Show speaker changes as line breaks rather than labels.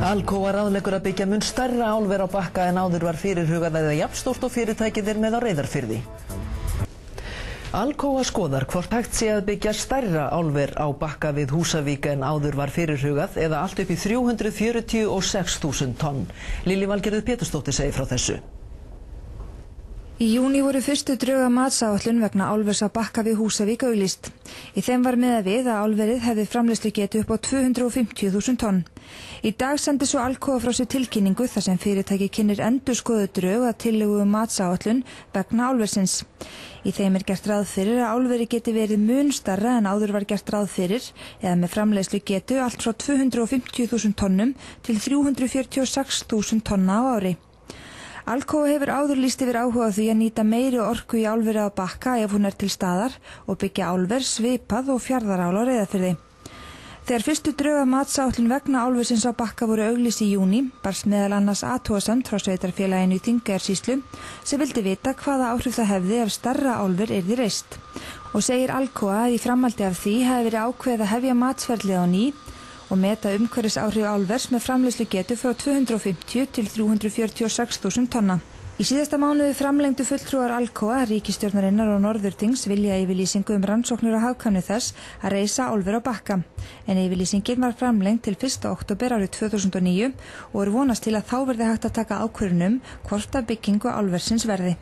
Alcoa ráðleggur að byggja mun stærra álver á Bakka en áður var fyrirhugað eða jafnstórt og fyrirtækið með á Reyðarfirði. Alcoa skoðar hvort hægt sé að byggja stærra álver á Bakka við Húsavík en áður var fyrirhugað eða allt upp í 346.000 tonn. Lillý Valgerður Pétursdóttir segir frá þessu.
Í júní voru fyrstu drög að matsáætlun vegna álvers á Bakka við Húsavík auglýst. Í þeim var miðað við að álverið hefði framleiðslugetu upp á 250.000 tonn. Í dag sendi svo Alcoa frá sér tilkynningu þar sem fyrirtæki kynnir endurskoðuð drög að tillögu matsáætlun vegna álversins. Í þeim gert ráð fyrir að álverið geti verið mun stærra en áður var gert ráð fyrir eða með framleiðslugetu allt frá 250.000 tonnum til 346.000 tonna á ári. Alcoa hefur áður lýst yfir áhuga á því að nýta meiri orku í álveri á Bakka ef hún til staðar og byggja álver svipað og Fjarðarál á Reyðarfirði. Þegar fyrstu drög að matsáætlun vegna álversins á Bakka voru auglýst í júní barst meðal annars athugasemd frá sveitarfélaginu í Þingeyjarsýslu sem vildi vita hvaða áhrif það hefði ef stærra álver yrði reist. Og segir Alcoa að í framhaldi af því hafi verið ákveðið að hefja matsferlið á ný og meta umhverfisáhrif álvers með framleiðslugetu frá 250 til 346.000 tonna. Í síðasta mánuði framlengdu fulltrúar Alcoa, ríkisstjórnarinnar og Norðurþings viljayfirlýsingu rannsóknir og hagkvæmni þess að reisa álver á Bakka. En yfirlýsingin var framlengd til 1. október árið 2009 og vonast til að þá verði hægt að taka ákvörðun hvort að byggingu álversins verði.